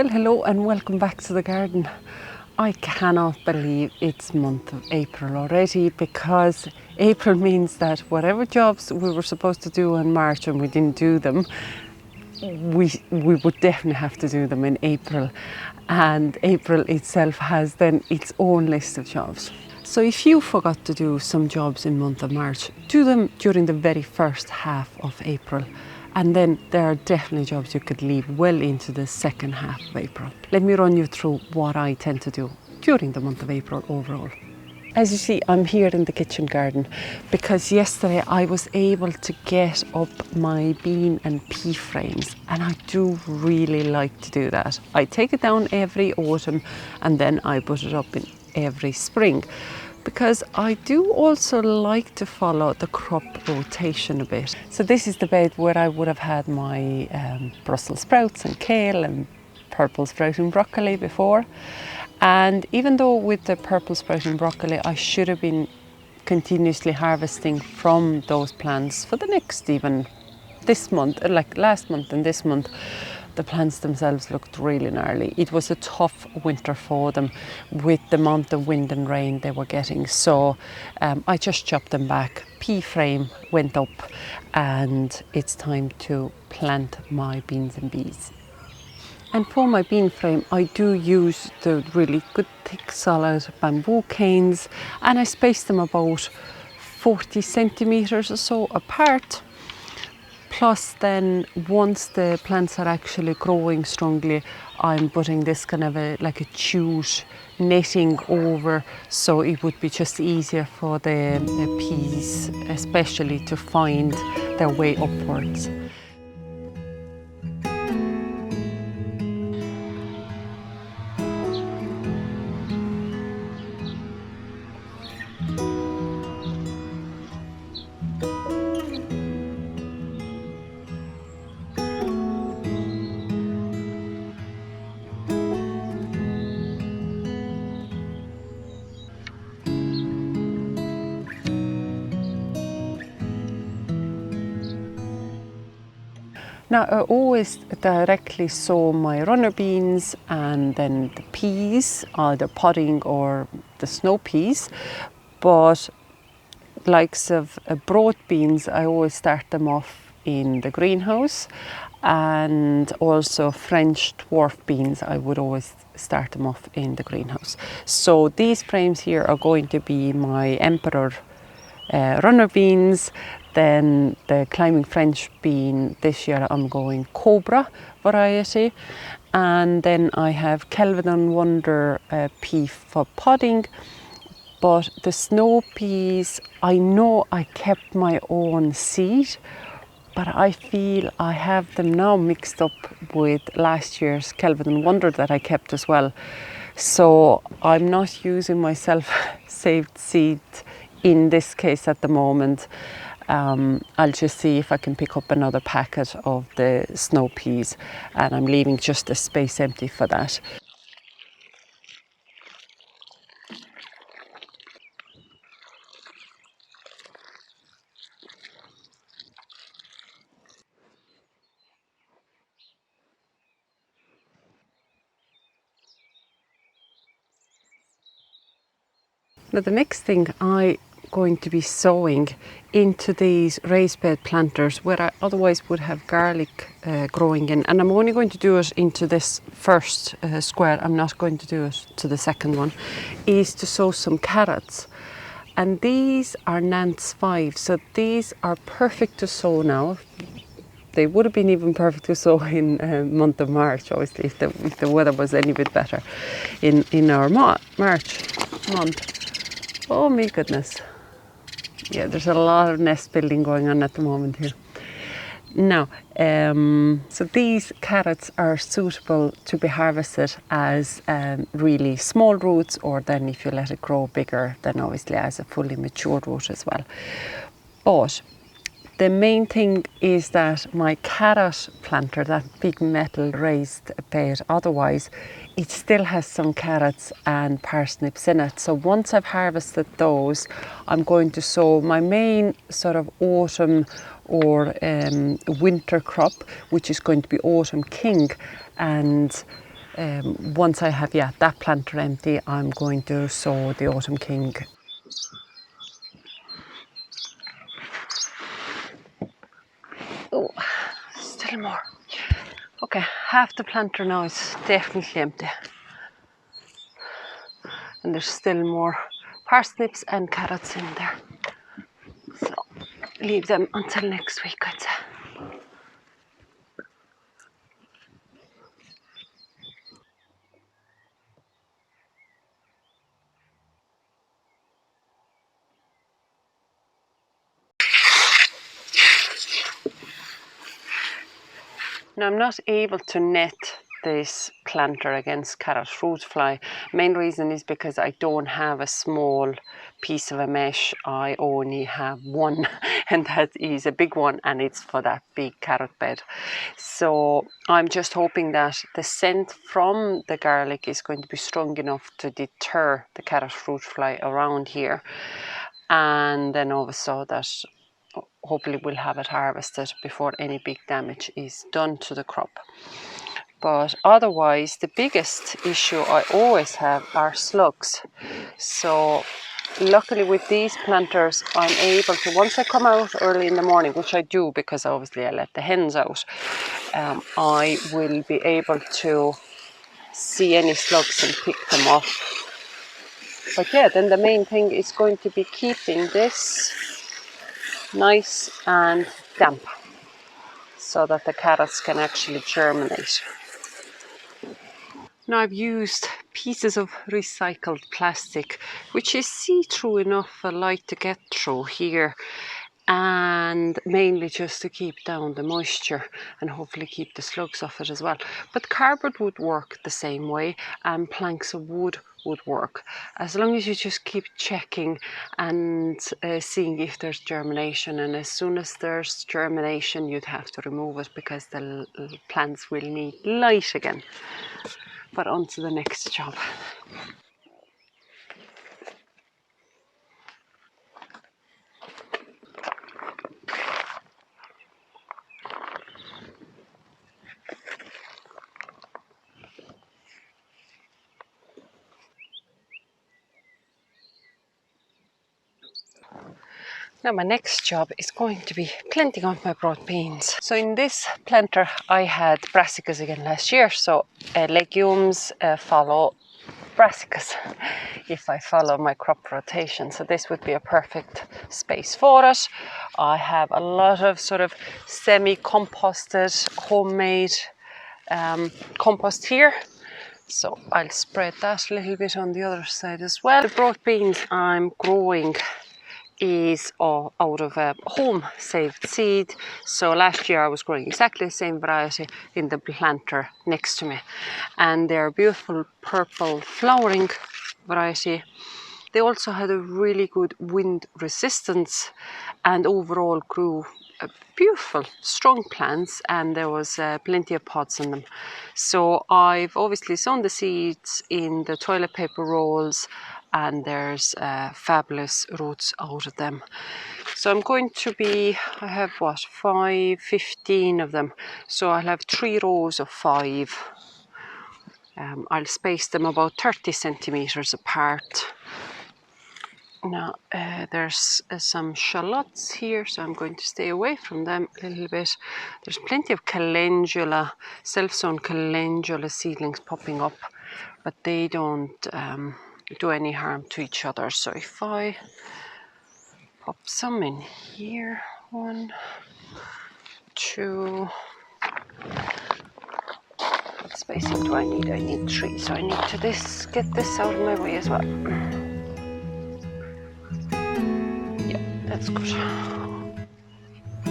Well, hello and welcome back to the garden. I cannot believe it's month of April already, because April means that whatever jobs we were supposed to do in March and we didn't do them, we would definitely have to do them in April. And April itself has then its own list of jobs. So if you forgot to do some jobs in month of March, do them during the very first half of April. And then there are definitely jobs you could leave well into the second half of April. Let me run you through what I tend to do during the month of April overall. As you see, I'm here in the kitchen garden because yesterday I was able to get up my bean and pea frames, and I do really like to do that. I take it down every autumn and then I put it up in every spring, because I do also like to follow the crop rotation a bit. So this is the bed where I would have had my Brussels sprouts and kale and purple sprouting broccoli before. And even though with the purple sprouting broccoli, I should have been continuously harvesting from those plants for the next, even this month, like last month and this month, the plants themselves looked really gnarly. It was a tough winter for them with the amount of wind and rain they were getting. So I just chopped them back. Pea frame went up, and it's time to plant my beans and peas. And for my bean frame, I do use the really good thick solid bamboo canes, and I space them about 40 centimetres or so apart. Plus then, once the plants are actually growing strongly, I'm putting this kind of like a jute netting over, so it would be just easier for the peas especially to find their way upwards. Now, I always directly sow my runner beans and then the peas, either podding or the snow peas. But likes of broad beans, I always start them off in the greenhouse, and also French dwarf beans, I would always start them off in the greenhouse. So these frames here are going to be my Emperor runner beans. Then the climbing French bean, this year I'm going Cobra variety. And then I have Kelvin and Wonder pea for podding. But the snow peas, I know I kept my own seed, but I feel I have them now mixed up with last year's Kelvin and Wonder that I kept as well. So I'm not using my self-saved seed in this case at the moment. I'll just see if I can pick up another packet of the snow peas, and I'm leaving just a space empty for that. Now the next thing I'm going to be sowing into these raised bed planters where I otherwise would have garlic growing in, and I'm only going to do it into this first square, I'm not going to do it to the second one, is to sow some carrots. And these are Nance 5, so these are perfect to sow now. They would have been even perfect to sow in month of March, obviously, if the weather was any bit better in our March month. Oh my goodness. Yeah, there's a lot of nest building going on at the moment here. Now, so these carrots are suitable to be harvested as really small roots, or then if you let it grow bigger, then obviously as a fully matured root as well. But the main thing is that my carrot planter, that big metal raised bed, otherwise it still has some carrots and parsnips in it. So once I've harvested those, I'm going to sow my main sort of autumn or winter crop, which is going to be autumn king. And once I have that planter empty, I'm going to sow the Autumn King. Oh, still more. Okay, half the planter now is definitely empty. And there's still more parsnips and carrots in there. So leave them until next week, I'd say. Now I'm not able to net this planter against carrot fruit fly. Main reason is because I don't have a small piece of a mesh. I only have one, and that is a big one, and it's for that big carrot bed. So I'm just hoping that the scent from the garlic is going to be strong enough to deter the carrot fruit fly around here, and then also that hopefully we'll have it harvested before any big damage is done to the crop. But otherwise, the biggest issue I always have are slugs. So luckily with these planters, I'm able to, once I come out early in the morning, which I do because obviously I let the hens out, I will be able to see any slugs and pick them off. But yeah, then the main thing is going to be keeping this nice and damp so that the carrots can actually germinate. Now I've used pieces of recycled plastic, which is see-through enough for light to get through here, and mainly just to keep down the moisture and hopefully keep the slugs off it as well. But cardboard would work the same way, and planks of wood would work, as long as you just keep checking and seeing if there's germination. And as soon as there's germination, you'd have to remove it because the plants will need light again. But on to the next job. Now my next job is going to be planting out my broad beans. So in this planter I had brassicas again last year, so legumes follow brassicas if I follow my crop rotation. So this would be a perfect space for it. I have a lot of sort of semi-composted homemade compost here. So I'll spread that a little bit on the other side as well. The broad beans I'm growing is out of a home saved seed. So last year I was growing exactly the same variety in the planter next to me, and they're a beautiful purple flowering variety. They also had a really good wind resistance and overall grew beautiful strong plants, and there was plenty of pods in them. So I've obviously sown the seeds in the toilet paper rolls, and there's fabulous roots out of them. So I'm going to be, I have what, 15 of them. So I'll have 3 rows of 5. I'll space them about 30 centimeters apart. Now there's some shallots here, so I'm going to stay away from them a little bit. There's plenty of calendula, self-sown calendula seedlings popping up, but they don't do any harm to each other. So if I pop some in here, 1, 2, what spacing do I need? I need 3, so I need to get this out of my way as well. Yeah, that's good. A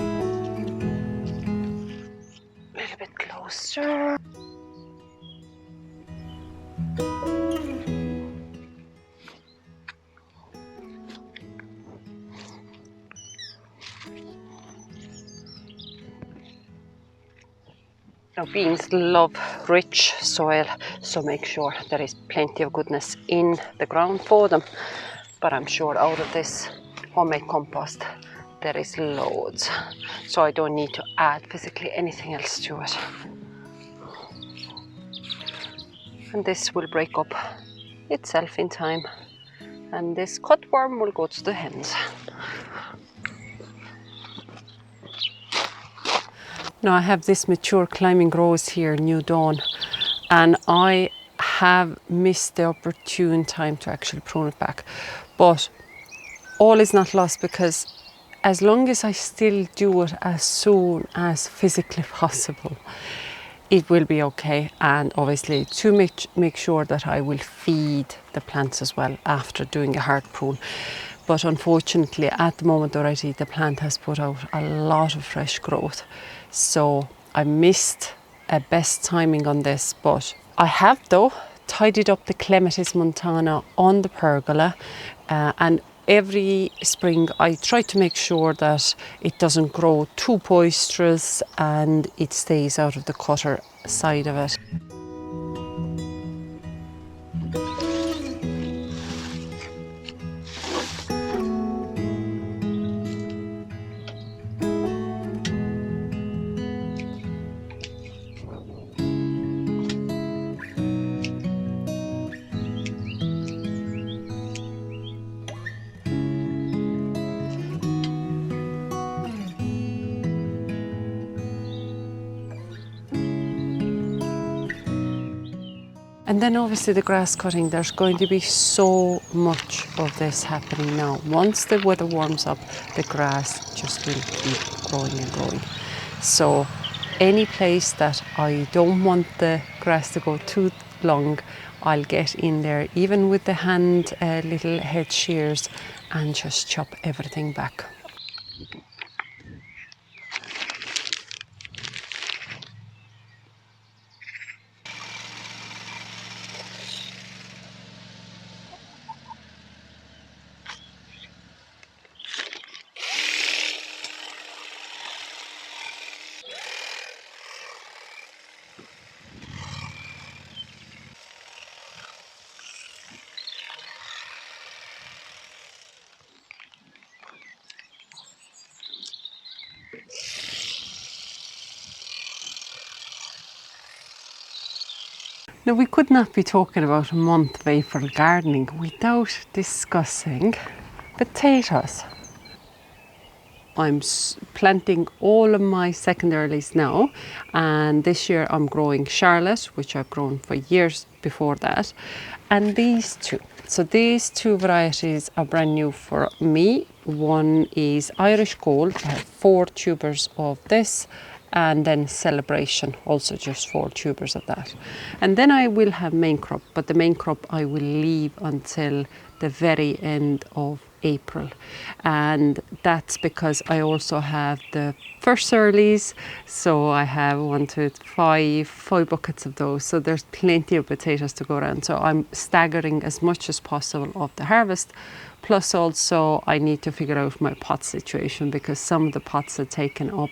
little bit closer. Now beans love rich soil, so make sure there is plenty of goodness in the ground for them. But I'm sure out of this homemade compost there is loads, so I don't need to add physically anything else to it. and this will break up itself in time, and this cutworm will go to the hens. Now I have this mature climbing rose here, New Dawn, and I have missed the opportune time to actually prune it back. But all is not lost, because as long as I still do it as soon as physically possible, it will be okay. And obviously to make sure that I will feed the plants as well after doing a hard prune. But unfortunately at the moment already the plant has put out a lot of fresh growth. So I missed a best timing on this, but I have though tidied up the Clematis montana on the pergola, and every spring I try to make sure that it doesn't grow too boisterous and it stays out of the cutter side of it. And then obviously the grass cutting, there's going to be so much of this happening now. Once the weather warms up, the grass just will keep growing and growing. So any place that I don't want the grass to go too long, I'll get in there, even with the hand little head shears, and just chop everything back. Now, we could not be talking about a month of April gardening without discussing potatoes. I'm planting all of my secondaries now, and this year I'm growing Charlotte, which I've grown for years before that, and these two. So these two varieties are brand new for me. One is Irish Gold. I have 4 tubers of this, and then Celebration, also just 4 tubers of that. And then I will have main crop, but the main crop I will leave until the very end of April. And that's because I also have the first earlies, so I have 5 buckets of those, so there's plenty of potatoes to go around. So I'm staggering as much as possible of the harvest. Plus also I need to figure out my pot situation, because some of the pots are taken up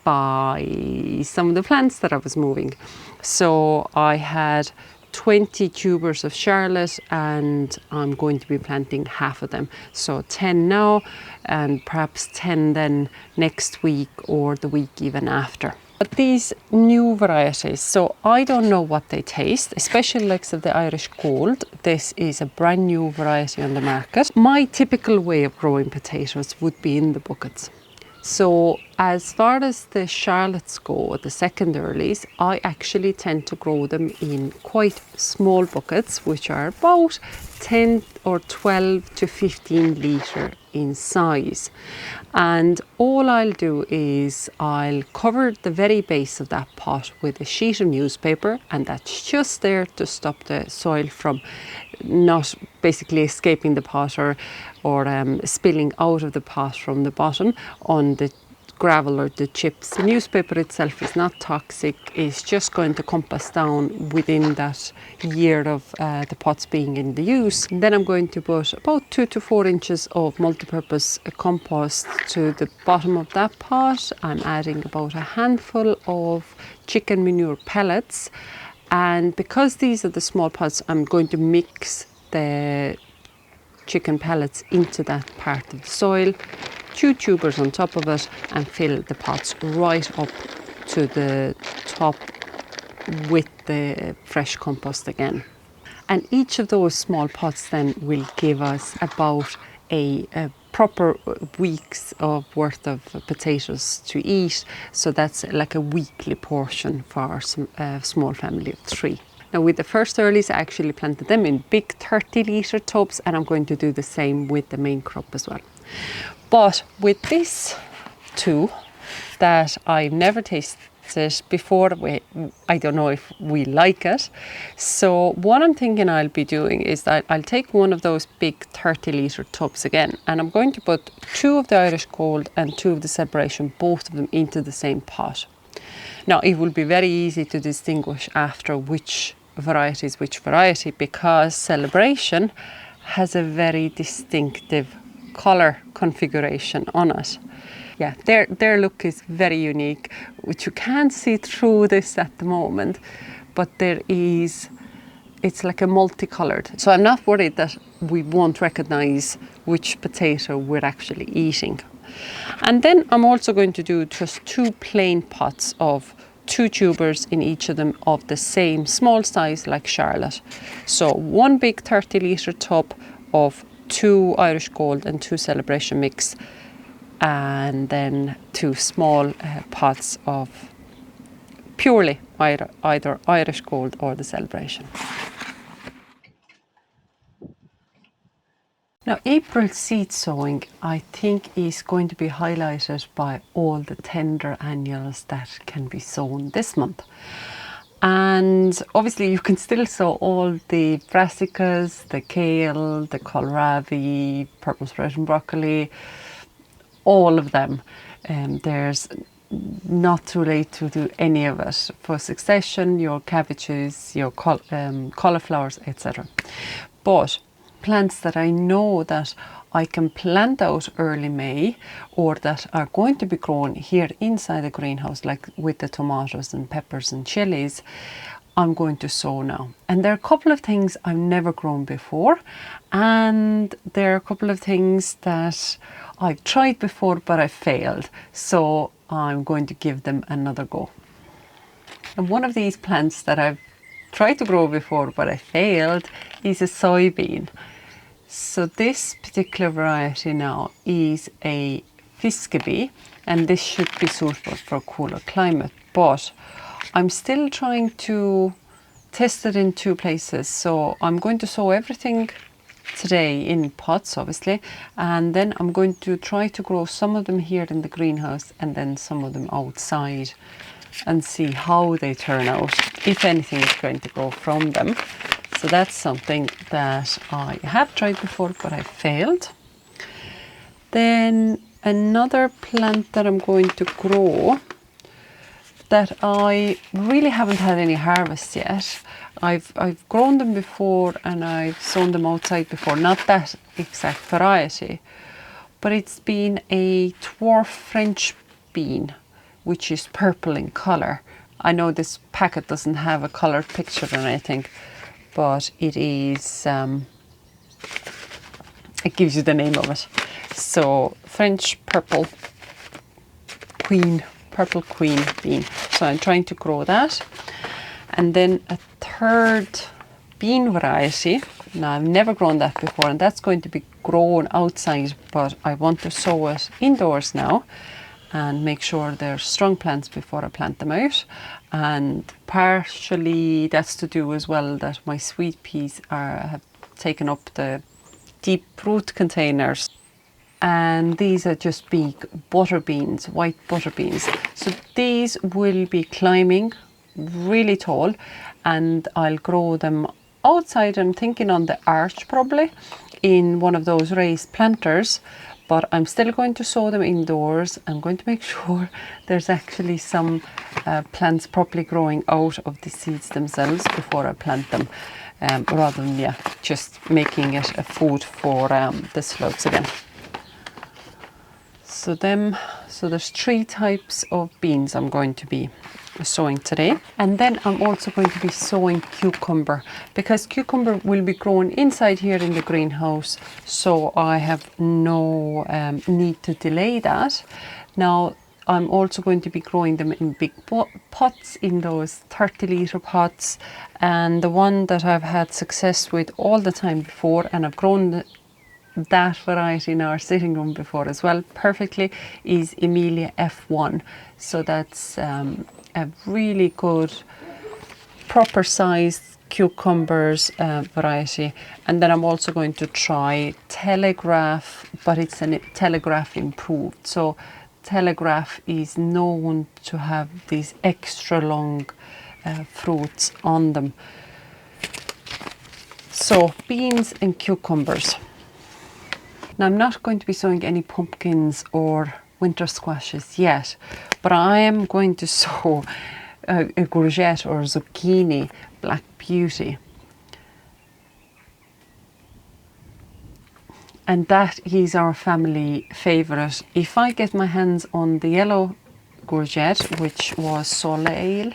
by some of the plants that I was moving. So I had 20 tubers of Charlotte, and I'm going to be planting half of them. So 10 now, and perhaps 10 then next week or the week even after. But these new varieties, so I don't know what they taste, especially like of the Irish Gold. This is a brand new variety on the market. My typical way of growing potatoes would be in the buckets. So as far as the Charlottes go, the second earlies, I actually tend to grow them in quite small buckets, which are about 10 or 12 to 15 litre in size. And all I'll do is I'll cover the very base of that pot with a sheet of newspaper, and that's just there to stop the soil from not basically escaping the pot or spilling out of the pot from the bottom on the gravel or the chips. The newspaper itself is not toxic, it's just going to compass down within that year of the pots being in the use. And then I'm going to put about 2 to 4 inches of multipurpose compost to the bottom of that pot. I'm adding about a handful of chicken manure pellets, and because these are the small pots, I'm going to mix the chicken pellets into that part of the soil, 2 tubers on top of it, and fill the pots right up to the top with the fresh compost again. And each of those small pots then will give us about a proper week's of worth of potatoes to eat. So that's like a weekly portion for our small family of 3. Now with the first earlies, I actually planted them in big 30-litre tubs, and I'm going to do the same with the main crop as well. But with this too, that I've never tasted before, I don't know if we like it. So what I'm thinking I'll be doing is that I'll take one of those big 30-litre tubs again, and I'm going to put 2 of the Irish Gold and 2 of the Celebration, both of them into the same pot. Now it will be very easy to distinguish after which variety is which variety, because Celebration has a very distinctive colour configuration on it. Yeah, their look is very unique, which you can't see through this at the moment, but it's like a multicoloured. So I'm not worried that we won't recognise which potato we're actually eating. And then I'm also going to do just 2 plain pots of 2 tubers in each of them of the same small size like Charlotte. So 1 big 30-litre tub of 2 Irish Gold and 2 Celebration mix, and then 2 small pots of purely either Irish Gold or the Celebration. Now April seed sowing, I think, is going to be highlighted by all the tender annuals that can be sown this month. And obviously you can still sow all the brassicas, the kale, the kohlrabi, purple Sprouting broccoli, all of them. There's not too late to do any of it for succession, your cabbages, your cauliflowers, etc. But plants that I know that I can plant out early May, or that are going to be grown here inside the greenhouse, like with the tomatoes and peppers and chilies, I'm going to sow now. And there are a couple of things I've never grown before, and there are a couple of things that I've tried before but I failed, so I'm going to give them another go. And one of these plants that I've tried to grow before but I failed is a soybean. So this particular variety now is a Fiskeby, and this should be suitable for a cooler climate, but I'm still trying to test it in 2 places. So I'm going to sow everything today in pots, obviously, and then I'm going to try to grow some of them here in the greenhouse and then some of them outside, and see how they turn out, if anything is going to grow from them. So that's something that I have tried before but I failed. Then another plant that I'm going to grow that I really haven't had any harvest yet. I've grown them before and I've sown them outside before, not that exact variety, but it's been a dwarf French bean, which is purple in colour. I know this packet doesn't have a coloured picture or anything, but it is, it gives you the name of it. So French purple queen bean. So I'm trying to grow that. And then a third bean variety. Now I've never grown that before, and that's going to be grown outside, but I want to sow it indoors now and make sure they're strong plants before I plant them out. And partially that's to do as well that my sweet peas have taken up the deep root containers, and these are just big butter beans, white butter beans. So these will be climbing really tall, and I'll grow them outside. I'm thinking on the arch probably in one of those raised planters, but I'm still going to sow them indoors. I'm going to make sure there's actually some plants properly growing out of the seeds themselves before I plant them, rather than just making it a food for the slugs again. So there's 3 types of beans I'm going to be sowing today. And then I'm also going to be sowing cucumber, because cucumber will be grown inside here in the greenhouse, so I have no need to delay that. Now I'm also going to be growing them in big pots, in those 30-litre pots. And the one that I've had success with all the time before, and I've grown that variety in our sitting room before as well perfectly, is Emilia F1. So that's a really good proper sized cucumbers variety. And then I'm also going to try Telegraph, but it's a Telegraph improved. So Telegraph is known to have these extra long fruits on them. So beans and cucumbers. Now I'm not going to be sowing any pumpkins or winter squashes yet, but I am going to sow a courgette or zucchini, Black Beauty. And that is our family favourite. If I get my hands on the yellow courgette, which was Soleil,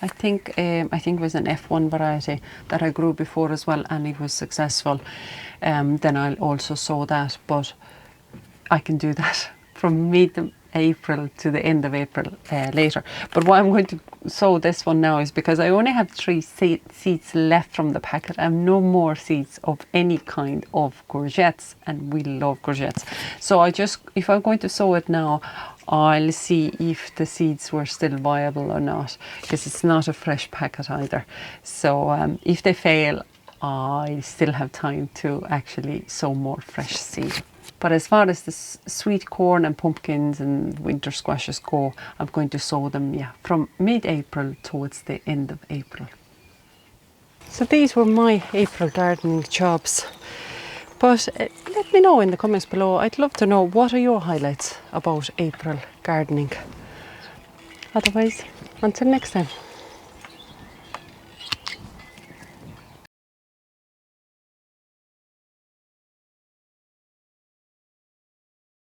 I think it was an F1 variety that I grew before as well, and it was successful, then I'll also sow that. But I can do that from mid-April to the end of April later. But why I'm going to sow this one now is because I only have 3 seeds left from the packet. I have no more seeds of any kind of courgettes, and we love courgettes. So if I'm going to sow it now, I'll see if the seeds were still viable or not, because it's not a fresh packet either. So if they fail, I still have time to actually sow more fresh seed. But as far as the sweet corn and pumpkins and winter squashes go, I'm going to sow them from mid-April towards the end of April. So these were my April gardening jobs. But let me know in the comments below. I'd love to know, what are your highlights about April gardening? Otherwise, until next time.